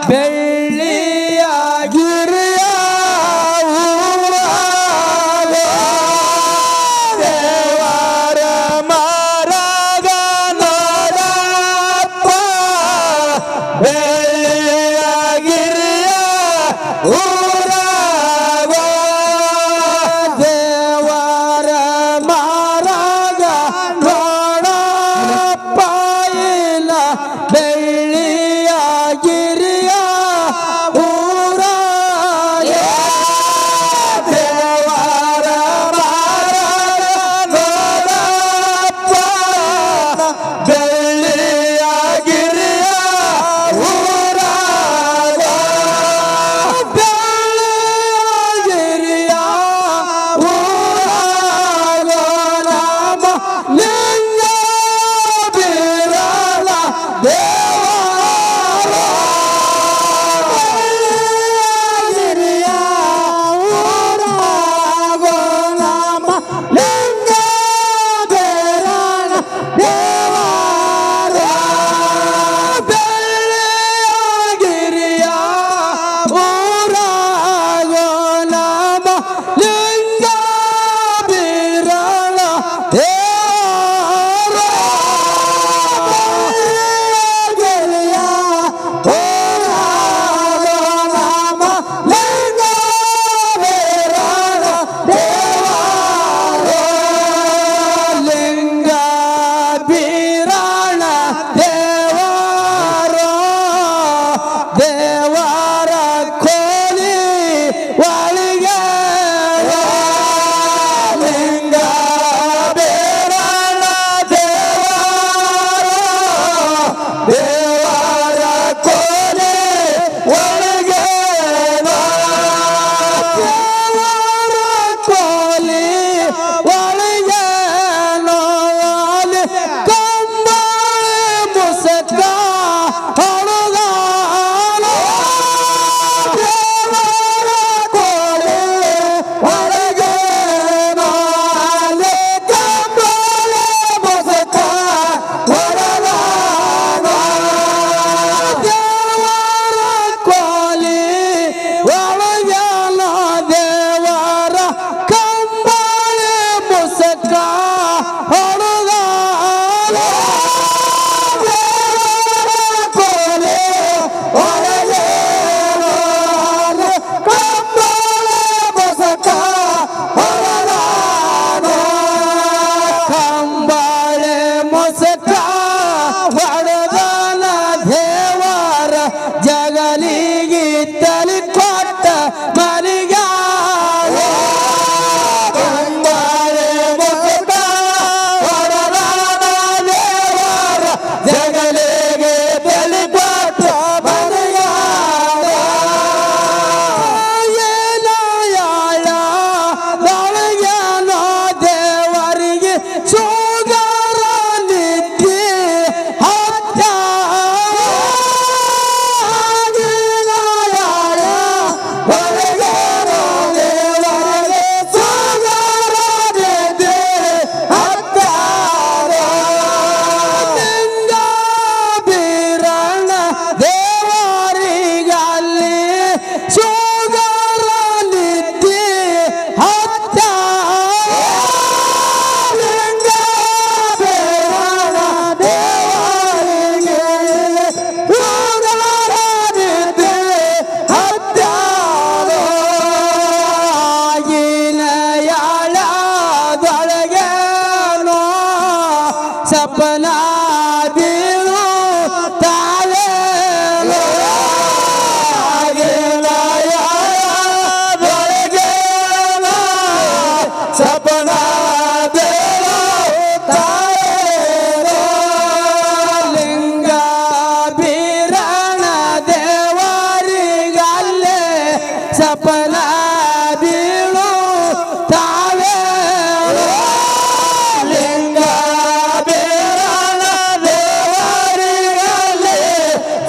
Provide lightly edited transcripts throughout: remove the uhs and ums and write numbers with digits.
ಬೆಳ್ಳಿಯ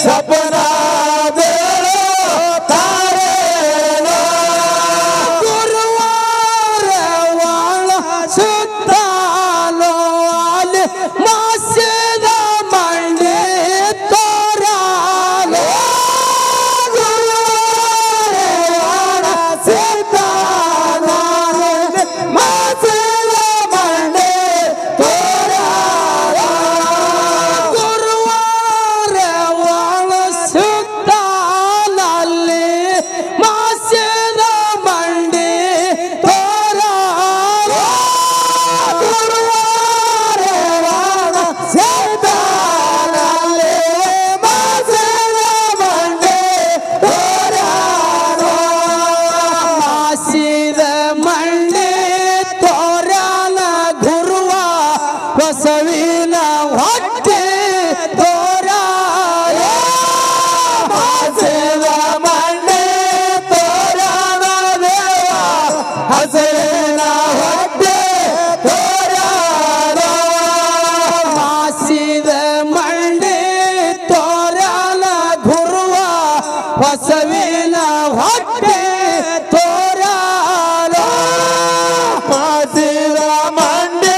ಸಪನ ಬಸವಿನ ಹೊಟ್ಟೆ ತೋರಾಯ ಮಾಸಿದ ಮಂಡೆ ತೋರಾನ ದೇವ ಹಸಿರಿನ ಹೊಟ್ಟೆ ತೋರಾನ ಮಾಸಿದ ಮಂಡೆ ತೋರಾನ ಗುರುವ ಬಸವಿನ ಹೊಟ್ಟೆ ತೋರಾನ ಮಾಸಿದ ಮಂಡೆ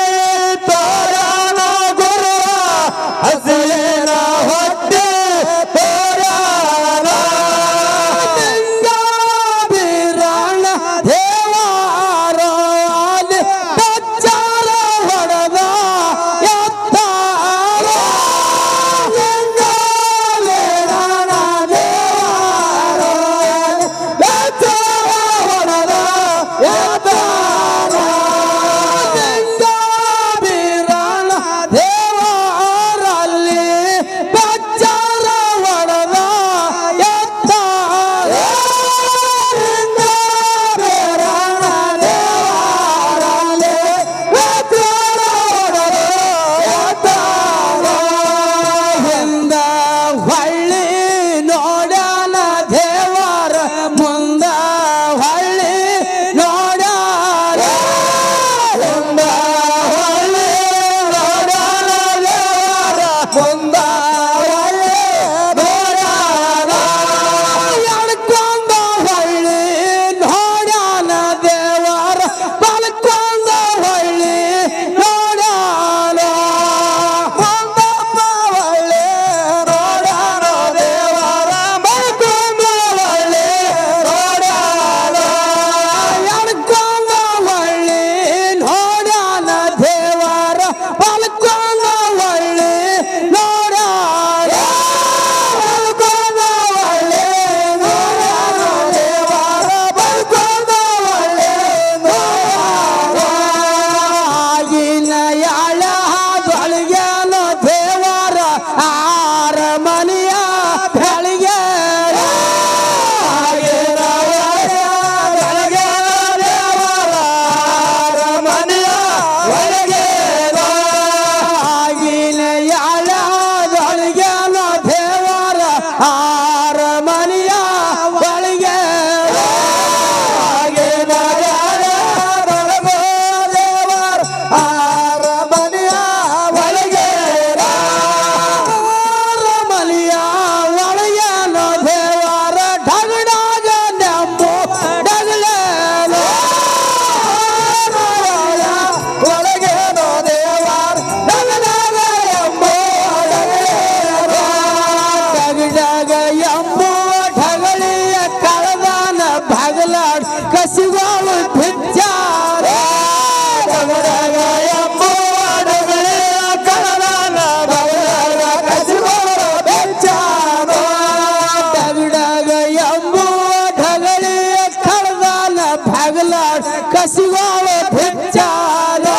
ಕಸಿವಾಳ ಭಿಚ್ಚಾರ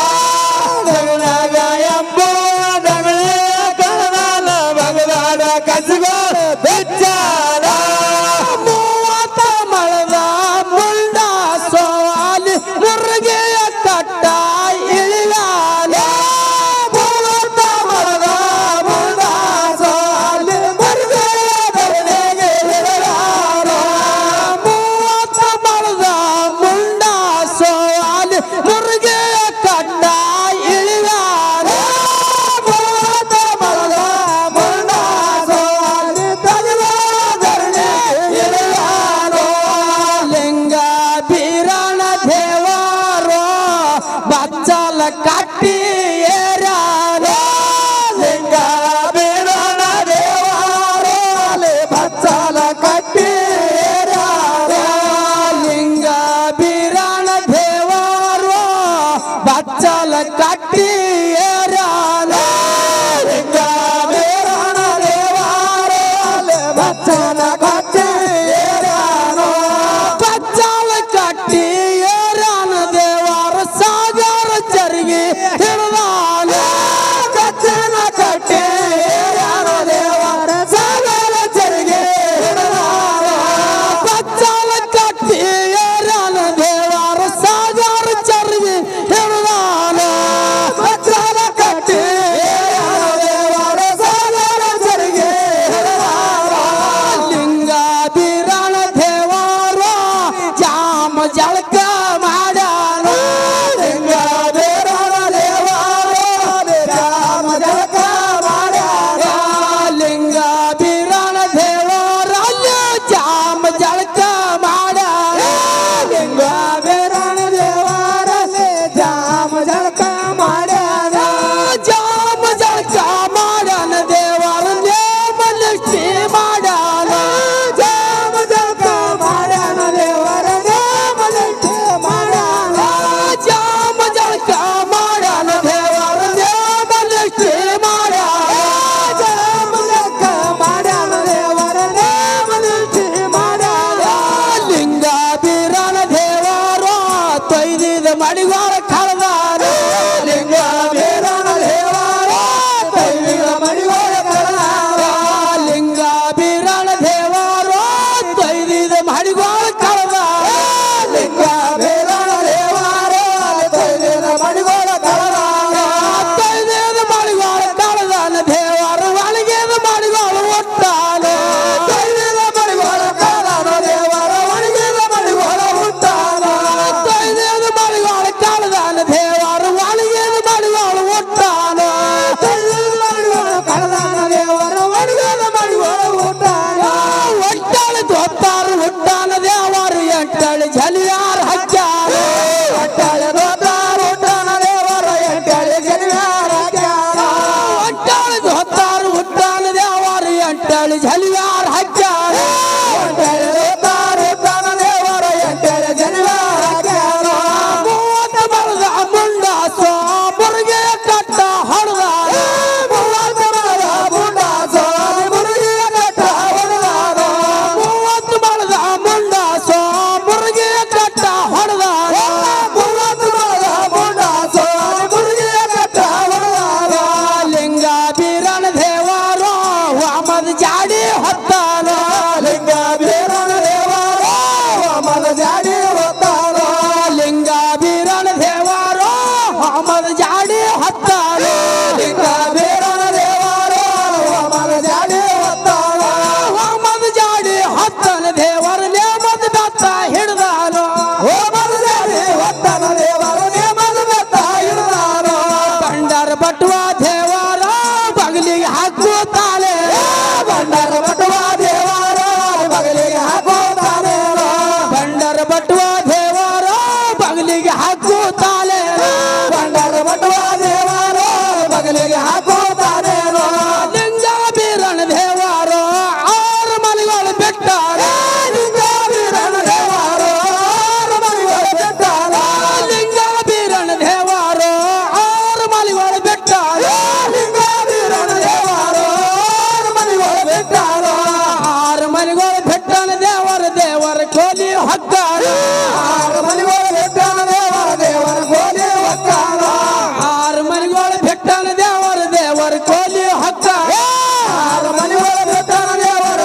ಜಗನಾಗ ಎಂಬ ಡಗಳೆ ಕಳದಾನ ಭಗವಾನ ಕಸಿವಾಳ ಭಿಚ್ಚಾರ ಮೂವತ್ತ ಮಳದ ಮುಂಡ ಸೋವಾಲಿ ಮುರುಗೆಯ ಕಟ್ಟ ಇಳಿಲಾಲ ಮೂವತ್ತ ಮಳದ ಮುಂಡ ಸೋವಾಲಿ ಮುರುಗೆಯ ಕಟ್ಟೆಗೆ ಇಳಿಲಾಲ ಮೂವತ್ತ ಮಳದ ಮುಂಡ ಸೋವಾಲಿ ಜಳಕ ಮಾಡ್ಯಾನ ಲಿಂಗ ಬೀರನ ದೇವರು ಜಾಮ ಜಳಕ ಮಾಡ್ಯಾನ ಲಿಂಗ ಬೀರನ ದೇವರಲ್ಲಿ ಜಾಮ ಜಳಕ ಮಾಡ್ಯಾನ ಲಿಂಗ ಬೀರನ ದೇವರಲ್ಲಿ ಜಾಮ ಜಳಕ ಮಾಡ್ಯಾನ ಜಾಮ ಜಳಕ ಮಾಡ್ಯಾನ ದೇವರ ನೇಮ ನಿಷ್ಠೆ ಮಾಡ್ಯಾನ ಜಾಮ ಜಳಕ ಮಾಡ್ಯಾನ ದೇವರ ನೇಮ ನಿಷ್ಠೆ ಮಾಡ್ಯಾನ ಜಾಮ ಜಳಕ ಮಾಡ್ಯಾನ ದೇವರ ನೇಮ ನಿಷ್ಠೆ ಮಾಡ್ಯಾನ ಜಾಮ ಜಳಕ ಮಾಡ್ಯಾನ ದೇವರ ನೇಮ ನಿಷ್ಠೆ ಮಾಡ್ಯಾನ ಲಿಂಗ ಬೀರನ ದೇವರು ತೊಯ್ದಿದ ಮಡಿವಾರ ಕಳೆದಾನ ಲಿಂಗ ಬೀರನ ದೇವರು ತೊಯ್ದಿದ ಮಡಿವಾರ ಕಳೆದಾನ ಲಿಂಗ ಬೀರನ ದೇವರು ತೊಯ್ದಿದ ಮಡಿವಾರ ಕಳೆದಾನ ಲಿಂಗ ಬೀರನ ದೇವರು ತೊಯ್ದಿದ ಮಡಿವಾರ ಕಳೆದಾನ ತೊಯ್ದಿದ ಮಡಿವಾರ ಕಳೆದಾನ ದೇವರು ಒಳಗಿದ ಮಡಿವಾರ ಹುಟ್ಟಾನ ತೊಯ್ದಿದ ಮಡಿವಾರ ಕಳೆದಾನ ದೇವರ ಒಳಗಿದ ಮಡಿವಾರ ಹುಟ್ಟಾನ ತೊಯ್ದಿದ ಮಡಿವಾರ ಕಳೆದಾನ ದೇವರ ಒಳಗಿದ ಮಡಿವಾರ ಹುಟ್ಟಾನ ತೊಯ್ದಿದ ಮಡಿವಾರ ಕಳೆದಾನ ದೇವರ ಒಳಗಿದ ಮಡಿವಾರ ಹುಟ್ಟಾನ ಒಟ್ಟಾಳ ದೊತ್ತಾರು ಹುಟ್ಟಾನ ದೇವರು ಎಂಟಳಿ ಜಲಿಯಾರ ಹಕ್ಕ್ಯಾರ ಒಟ್ಟಾಳ ದೊತ್ತಾರು ಹುಟ್ಟಾನ ದೇವರು ಎಂಟಳಿ ಜಲಿಯಾರ ಹಕ್ಕ್ಯಾರ ಒಟ್ಟಾಳ ದೊತ್ತಾರು ಹುಟ್ಟಾನ ದೇವರು ಎಂಟಳಿ ಜಲಿಯಾರ ಹಕ್ಕ್ಯಾರ ಒಟ್ಟಾಳ ದೊತ್ತಾರು ಹುಟ್ಟಾನ ದೇವರು ಎಂಟಳಿ ಜಲಿಯಾರ ಹಕ್ಕ್ಯಾರ ಮೂವತ್ತ ಬರದ ಮುಂಡ ಸೋಬುರ್ಗೆ ಕಟ್ಟ ಹೊಡೆದಾರ ಮೂವತ್ತ ಬರದ ಮುಂಡ ಸೋಬುರ್ಗೆ ಕಟ್ಟ ಹೊಡೆದಾರ ಮೂವತ್ತು ಬರದ ಮುಂಡ ಸೋಬುರ್ಗೆ ಕಟ್ಟ ಹೊಡೆದಾರ ಮೂವತ್ತು ಬರದ ಮುಂಡ ಸೋಬುರ್ಗೆ ಕಟ್ಟ ಹೊಡೆದಾರ ಲಿಂಗ ಬೀರನ ದೇವರು ವಾಮದ ಜಾಡಿ ಹೊತ್ತಾನ ಲಿಂಗ ಬೀರನ ದೇವರು ವಾಮದ ಜಾಡಿ ಹೊತ್ತಾನ ಲಿಂಗ ಬೀರನ ದೇವರು ವಾಮದ ಜಾಡಿ ಹೊತ್ತಾನ ಲಿಂಗ ಬೀರನ ದೇವರು ವಾಮದ ಜಾಡಿ ಹೊತ್ತಾನ ವಾಮದ ಜಾಡಿ ಹೊತ್ತಾನ ದೇವರ ನೇಮದ ಬೆತ್ತ ಹಿಡಿದಾನ ವಾಮದ ಜಾಡಿ ಹೊತ್ತಾನ ದೇವರ ನೇಮದ ಬೆತ್ತ ಹಿಡಿದಾನ ಬಂಡಾರ ಬಟ್ಟುವ ದೇವರ ಬಗಲಿಗೆ ಹಾಕುತ್ತಾನೆ ಬಂಡಾರ ಬಟ್ಟುವ ದೇವರ ಬಗಲಿಗೆ ಹಾಕುತ್ತಾನೆ ಬಂಡಾರ ಬಟ್ಟುವ ದೇವರ ಬಗಲಿಗೆ ಹಾಕುತ್ತಾನೆ ಬಂಡಾರ ಬಟ್ಟುವ ದೇವರ ಬಗಲಿಗೆ ಹಾಕುತ್ತಾನೆ ಲಿಂಗ ಬೀರನ ದೇವರು ಆರು ಮನೆಗಳು ಬಿಟ್ಟಾರ ಲಿಂಗ ಬೀರನ ದೇವರು ಆರು ಮನೆಗಳು ಬಿಟ್ಟಾರ ಲಿಂಗ ಬೀರನ ದೇವರು ಆರು ಮನೆಗಳು ಬಿಟ್ಟಾರ ಲಿಂಗ ಬೀರನ ದೇವರು ಆರು ಮನೆಗಳು ಬಿಟ್ಟಾರ ಆರು ಮನೆಗಳು ಬಿಟ್ಟನ ದೇವರ ಕೋಲಿ ಹಕ್ಕಾರ ಆರು ಮನೆಗಳು ಬಿಟ್ಟನ ದೇವರ ಕೋಲಿ ಹಕ್ಕಾರ ಆರು ಮನೆಗಳು ಬಿಟ್ಟನ ದೇವರ ಕೋಲಿ ಹಕ್ಕಾರ ಆರು ಮನೆಗಳು ಬಿಟ್ಟನ ದೇವರ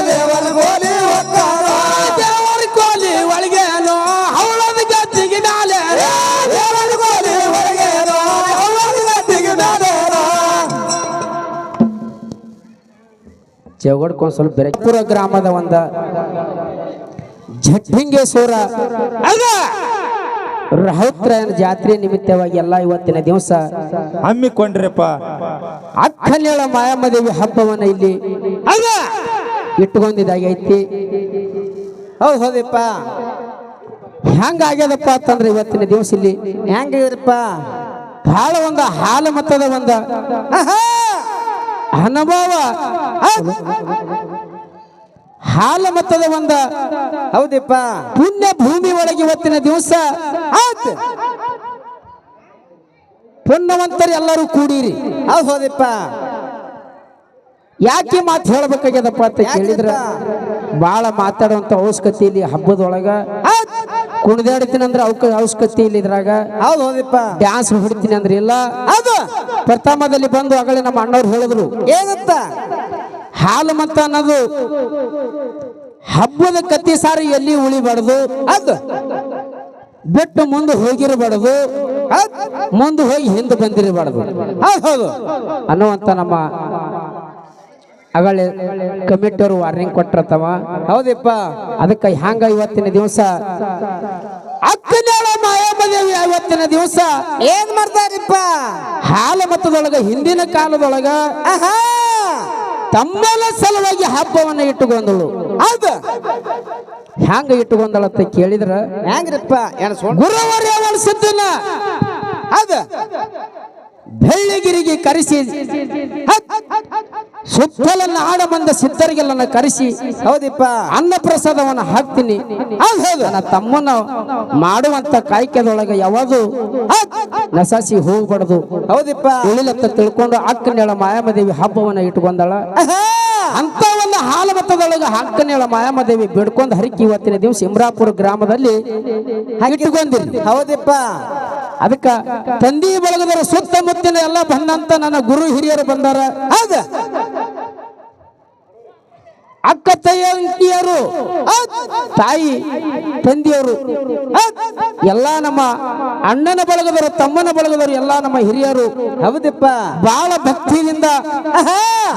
ಕೋಲಿ ಹಕ್ಕಾರ ದೇವರ ಕೋಲಿ ಒಳಗೇನೋ ಹವಳದ ಗದ್ದಿಗೆ ನಾಲೆ ದೇವರ ಕೋಲಿ ಒಳಗೇನೋ ಹವಳದ ಗದ್ದಿಗೆ ನಾಲೆ ಜವಗಡ್ಕೊಂಡ್ ಸ್ವಲ್ಪ ಬೆರಪುರ ಗ್ರಾಮದ ಒಂದ ಝಟ್ಟಿಂಗೇಶ್ವರ ರಹೋತ್ರಯನ ಜಾತ್ರೆ ನಿಮಿತ್ತವಾಗಿ ಎಲ್ಲ ಇವತ್ತಿನ ದಿವಸ ಹಮ್ಮಿಕೊಂಡ್ರಪ್ಪ ಅಕ್ಕನೇಳ ಮಾಯಮ್ಮದೇವಿ ಹಬ್ಬವನ್ನ ಇಲ್ಲಿ ಇಟ್ಟುಕೊಂಡಿದ್ದಾಗೈತಿ ಹೌದಪ್ಪ ಹೆಂಗಾಗ್ಯದಪ್ಪ ಅಂತಂದ್ರೆ ಇವತ್ತಿನ ದಿವಸ ಇಲ್ಲಿ ಹೆಂಗಿರಪ್ಪ ಬಹಳ ಒಂದು ಹಾಲು ಮತದ ಒಂದು ಅನುಭವ ಹಾಲು ಮತದ ಒಂದು ಹೌದಪ್ಪ ಪುಣ್ಯ ಭೂಮಿ ಒಳಗೆ ಇವತ್ತಿನ ದಿವಸ ಪುಣ್ಯವಂತರು ಎಲ್ಲರೂ ಕೂಡಿರಿ ಹೌದಪ್ಪ ಯಾಕೆ ಮಾತು ಹೇಳ್ಬೇಕಾಗ್ಯದಪ್ಪ ಅಂತ ಕೇಳಿದ್ರ ಬಹಳ ಮಾತಾಡುವಂತ ಅವಶ್ಯಕತೆ ಇಲ್ಲಿ ಹಬ್ಬದೊಳಗ ಕುಣಿದಾಡ್ತೀನಿ ಅಂದ್ರೆ ಅವಶ್ಯಕತೆ ಇಲ್ಲಿ ಇದ್ರಾಗ ಹೌದಪ್ಪ ಡ್ಯಾನ್ಸ್ ಹೊಡಿತೀನಿ ಅಂದ್ರೆ ಇಲ್ಲ ಹೌದು ಪ್ರಥಮದಲ್ಲಿ ಬಂದು ಆಗಲೇ ನಮ್ಮ ಅಣ್ಣವ್ರು ಹೇಳಿದ್ರು ಏನಂತ ಹಾಲು ಮತ ಅನ್ನೋದು ಹಬ್ಬದ ಕತ್ತಿ ಸಾರಿ ಎಲ್ಲಿ ಉಳಿಬಾರ್ದು ಅದು ಬಿಟ್ಟು ಮುಂದೆ ಹೋಗಿರಬಾರ್ದು ಮುಂದೆ ಹೋಗಿ ಹಿಂದೆ ಬಂದಿರಬಾರ್ದು ಹೌದು ಅನ್ನುವಂತ ನಮ್ಮ ಅಗಳೆ ಕಮಿಟಿಯವರು ವಾರ್ನಿಂಗ್ ಕೊಟ್ಟಿರ್ತಾವ ಹೌದಪ್ಪ ಅದಕ್ಕೆ ಹ್ಯಾಂಗ ಇವತ್ತಿನ ದಿವಸ ಅಕ್ಕನೇಳ ಮಾಯಮ್ಮದೇವಿ ಇವತ್ತಿನ ದಿವಸ ಏನ್ ಮಾಡ್ತಾರಿಪ್ಪ ಹಾಲ ಮತದೊಳಗ ಹಿಂದಿನ ಕಾಲದೊಳಗ ಆಹಾ ತಮ್ಮನ ಸಲುವಾಗಿ ಹಬ್ಬವನ್ನ ಇಟ್ಟುಕೊಂಡಳು. ಹೌದು ಹ್ಯಾಂಗ ಇಟ್ಟುಕೊಂಡಳಂತ ಕೇಳಿದ್ರ ಹೆಂಗ್ರಿಪ್ಪ ಏನ್ ಗುರುವರೇ ಸಿದ್ದನ ಹೌದು ಬೆಳ್ಳಿಗಿರಿಗೆ ಕರೆಸಿ ಸುತ್ತಲ ನಾಡ ಮಂದ ಸಿದ್ಧರಿಗೆಲ್ಲ ಕರೆಸಿ ಹೌದಿಪ್ಪ ಅನ್ನ ಪ್ರಸಾದವನ್ನ ಹಾಕ್ತೀನಿ. ನನ್ನ ತಮ್ಮನ ಮಾಡುವಂತ ಕಾಯ್ಕೆದೊಳಗೆ ಯಾವುದು ನಸಾಸಿ ಹೋಗ್ಬಾರ್ದು. ಹೌದಿಪ್ಪ ಉಳಿಲತ್ತ ತಿಳ್ಕೊಂಡು ಅಕ್ಕನೇಳ ಮಾಯಮದೇವಿ ಹಬ್ಬವನ್ನ ಇಟ್ಕೊಂಡಳ. ಅಂತ ಒಂದು ಹಾಲು ಮತದೊಳಗ ಅಕ್ಕನೇಳ ಮಾಯಮದೇವಿ ಬಿಡ್ಕೊಂಡ್ ಹರಿಕಿ ಇವತ್ತಿನ ದಿವಸ ಇಮ್ರಾಪುರ ಗ್ರಾಮದಲ್ಲಿ ಇಟ್ಟುಕೊಂಡಿರಿ. ಹೌದಿಪ್ಪ ಅದಕ್ಕ ತಂದಿ ಬಳಗದರ ಸುತ್ತಮುತ್ತಿನ ಎಲ್ಲ ಬಂದಂತ ನನ್ನ ಗುರು ಹಿರಿಯರು ಬಂದಾರ. ಹೌದ ಅಕ್ಕ ತಂಗಿಯರು ತಾಯಿ ತಂದೆಯವರು ಎಲ್ಲಾ ನಮ್ಮ ಅಣ್ಣನ ಬಳಗದವರು ತಮ್ಮನ ಬಳಗದವರು ಎಲ್ಲಾ ನಮ್ಮ ಹಿರಿಯರು. ಹೌದಿಪ್ಪ ಬಹಳ ಭಕ್ತಿಯಿಂದ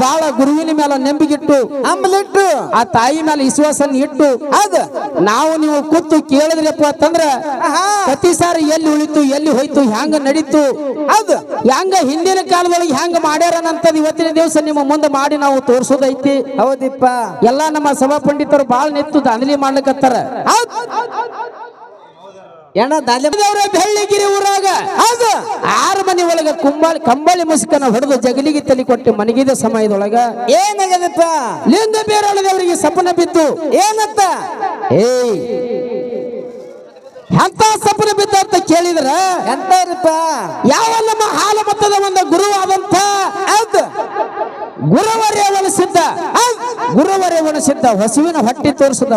ಬಹಳ ಗುರುವಿನ ಮೇಲೆ ನಂಬಿಗಿಟ್ಟು ಅಂಬಲಿಟ್ಟು ಆ ತಾಯಿ ಮೇಲೆ ವಿಶ್ವಾಸನ ಇಟ್ಟು ಅದ ನಾವು ನೀವು ಕೂತು ಕೇಳಿದ್ರಪ್ಪ ಅಂತಂದ್ರ ಪ್ರತಿ ಸಾರಿ ಎಲ್ಲಿ ಉಳಿತು ಎಲ್ಲಿ ಹೋಯ್ತು ಹ್ಯಾಂಗ ನಡೀತು ಅದು ಹ್ಯಾಂಗ ಹಿಂದಿನ ಕಾಲದೊಳಗೆ ಹ್ಯಾಂಗ ಮಾಡ್ಯಾರನಂತದ್ ಇವತ್ತಿನ ದಿವಸ ನಿಮ್ಮ ಮುಂದೆ ಮಾಡಿ ನಾವು ತೋರ್ಸೋದೈತಿ. ಹೌದಿಪ್ಪ ಎಲ್ಲಾ ನಮ್ಮ ಸಭಾ ಪಂಡಿತರು ಬಾಳ ನೆತ್ತು ದಾಂಧಲಿ ಮಾಡ್ಲಿಕತ್ತಾರ. ಏನ ದಾಲಿದವರ ಬೆಳ್ಳಿಗಿರಿ ಊರಾಗ ಹೌದು 6 ಮನೆ ಒಳಗ ಕಂಬಳಿ ಮುಸುಕನ ಹೊಡೆದು ಜಗಲಿಗೆ ತಲೆ ಕೊಟ್ಟು ಮನಗಿದ ಸಮಯದೊಳಗ ಏನಾಗದಪ್ಪ ಲಿಂಗ ಬೇರಾಳದವರಿಗೆ ಸಪನ ಬಿದ್ದು ಏನಂತ ಎಂತ ಸಪನ ಬಿದ್ದ ಅಂತ ಕೇಳಿದ್ರ ಎಂತವ್ರಿಪ್ಪ ಯಾವ ನಮ್ಮ ಹಾಲ ಮತದ ಒಂದು ಗುರುವಾದಂತ ಗುರುವರೇ ಸಿದ್ಧ ಹಸುವಿನ ಹೊಟ್ಟೆ ತೋರಿಸಿದ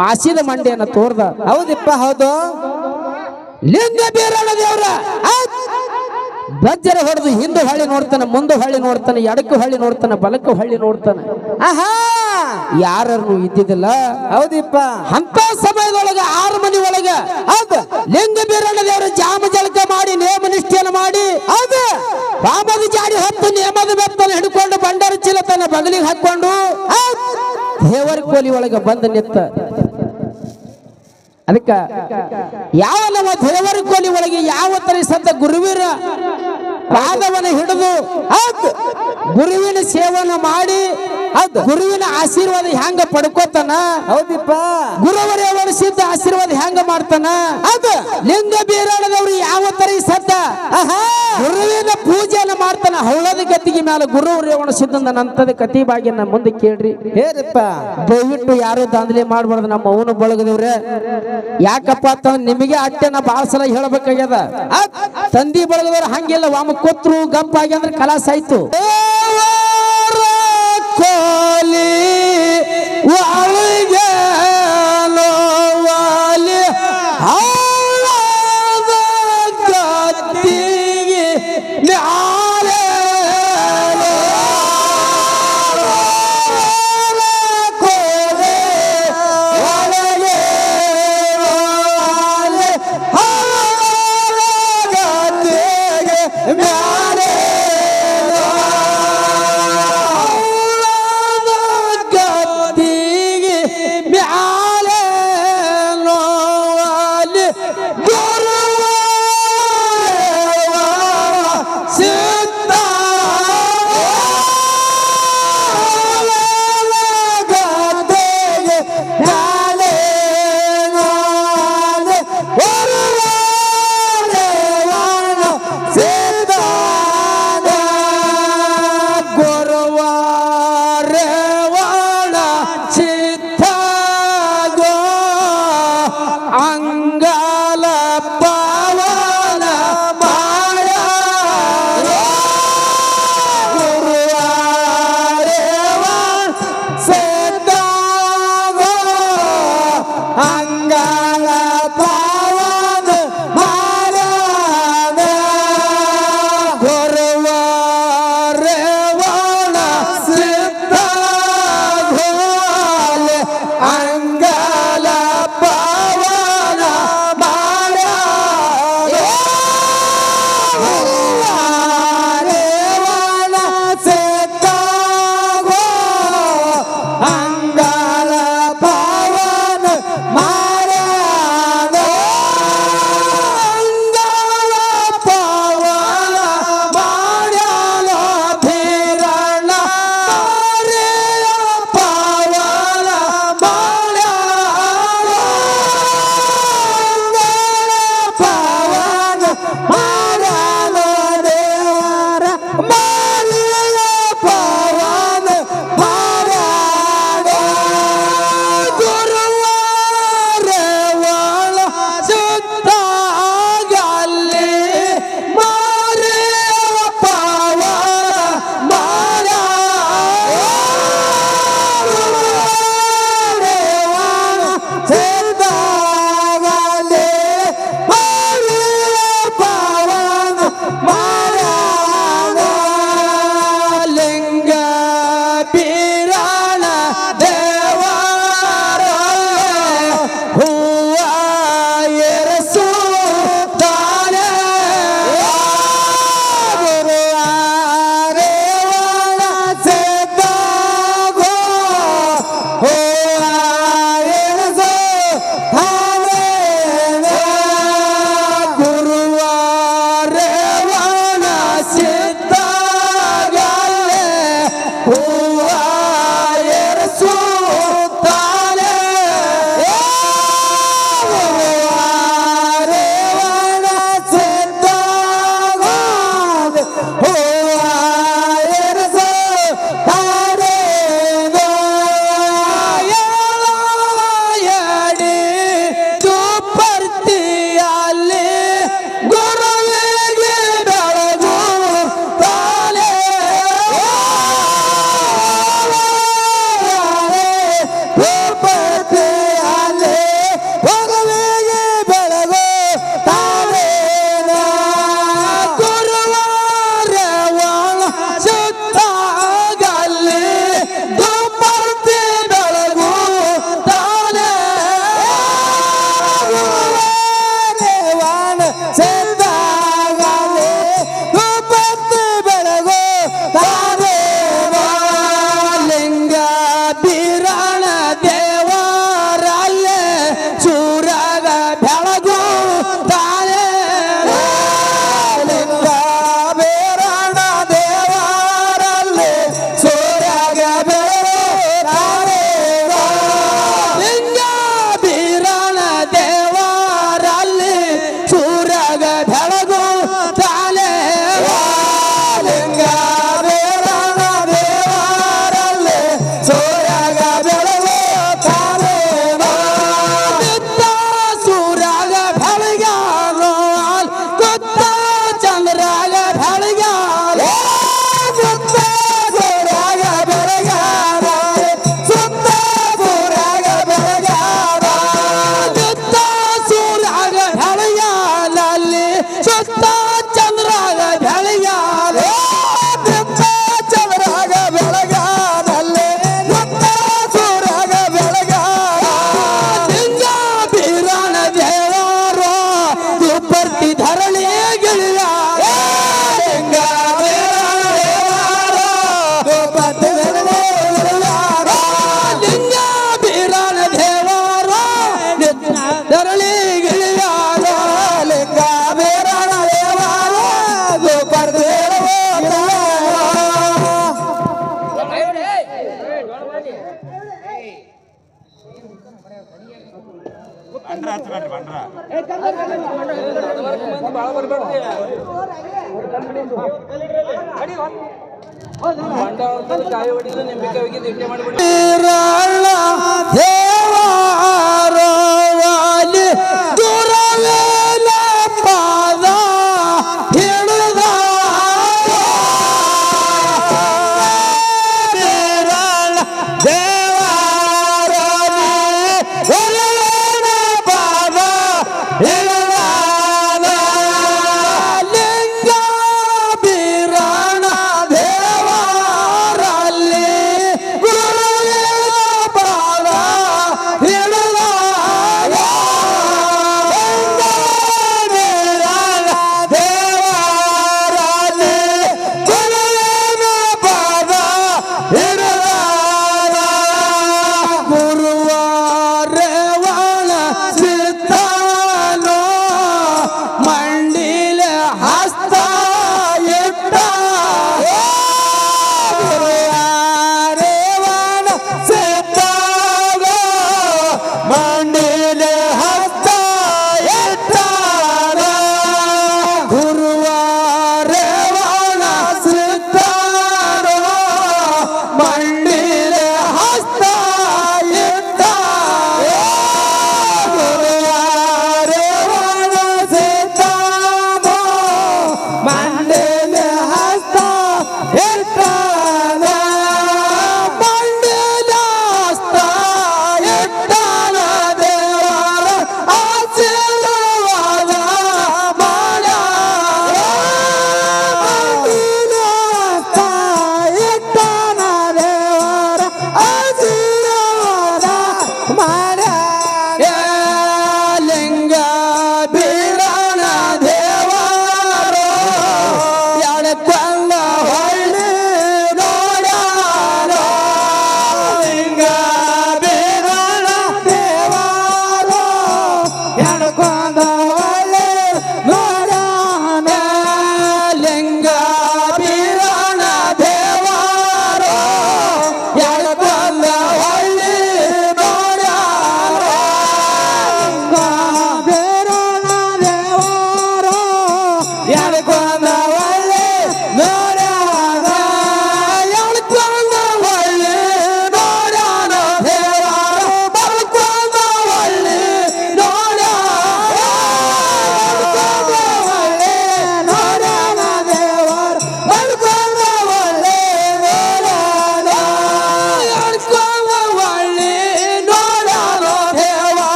ಮಾಸಿದ ಮಂಡಿಯನ್ನ ತೋರ್ದ. ಹೌದಿಪ್ಪ ಹೌದು ಲಿಂಗ ಬೀರಣ ದೇವ್ರ ಬಜ್ಜರ ಹೊಡೆದು ಹಿಂದೆ ಹೊಳ್ಳಿ ನೋಡ್ತಾನೆ, ಮುಂದೆ ಹೊಳ್ಳಿ ನೋಡ್ತಾನೆ, ಎಡಕ್ಕೆ ಹೊಳ್ಳಿ ನೋಡ್ತಾನೆ, ಬಲಕ್ಕೆ ಹೊಳ್ಳಿ ನೋಡ್ತಾನೆ. ಆಹಾ ಯಾರನ್ನು ಇದ್ದಿದ್ದಿಲ್ಲ. ಹೌದಿಪ್ಪ ಅಂತ ಸಮಯದೊಳಗ 6 ಮನೆ ಒಳಗ ಲಿಂಗ ಬೀರಣ ದೇವರು ಜಾಮ ಜಳಕ ಮಾಡಿ ನೇಮ ನಿಷ್ಠೆಯನ್ನು ಮಾಡಿ ರಾಮದ ಜಾಡಿ ಹೊತ್ತು ನೇಮದ ಬೆತ್ತನ ಹಿಡ್ಕೊಂಡು ಬಂಡಾರ ಚೀಲ ತನ್ನ ಬಗಲಿಗೆ ಹಾಕೊಂಡು ದೇವರ ಕೋಲಿ ಒಳಗ ಬಂದ ನಿತ್ತ. ಅದಕ್ಕ ಯಾವ ನಮ್ಮ ದೇವರ ಕೋಲಿ ಒಳಗೆ ಯಾವ ತರ ಸದ್ದ ಗುರುವಿನ ಪಾದವನ್ನು ಹಿಡಿದು ಗುರುವಿನ ಸೇವನೆ ಮಾಡಿ ಗುರುವಿನ ಆಶೀರ್ವಾದ ಹೆಂಗ ಪಡ್ಕೋತಾನ. ಹೌದಿಪ್ಪ ಗುರುವರೇ ಸಿದ್ಧ ಆಶೀರ್ವಾದ ಹೆಂಗ ಮಾಡ್ತಾನ. ಲಿಂಗ ಬೀರಾಳದವ್ರು ಯಾವ ತರ ಸದ್ದ ಗುರುವಿನ ಪೂಜೆಯನ್ನು ಮಾಡ್ತಾನ. ಹೌಳದ ಗತಿಗೆ ಮೇಲೆ ಗುರುವರೇ ಸಿದ್ಧ ನಂತದ ಕತಿ ಭಾಗ್ಯ ಮುಂದೆ ಕೇಳ್ರಿ. ಹೇರಿಪ್ಪ ದಯವಿಟ್ಟು ಯಾರು ದಾಂಧಲೆ ಮಾಡ್ಬಾರ್ದು. ನಮ್ಮ ಅವನು ಬಳಗದವ್ರೆ ಯಾಕಪ್ಪ ಅಂತಂದ್ರೆ ನಿಮಗೆ ಅಟ್ಟೆನ ಬಾಳ ಸಲ ಹೇಳ್ಬೇಕಾಗ್ಯದ. ತಂದಿ ಬಳಗದವ್ರು ಹಂಗಿಲ್ಲ, ವಾಮ ಕೊತ್ರು ಗಪ್ಪಾಗಿ ಅಂದ್ರೆ ಕಲಾಸ ಆಯ್ತು.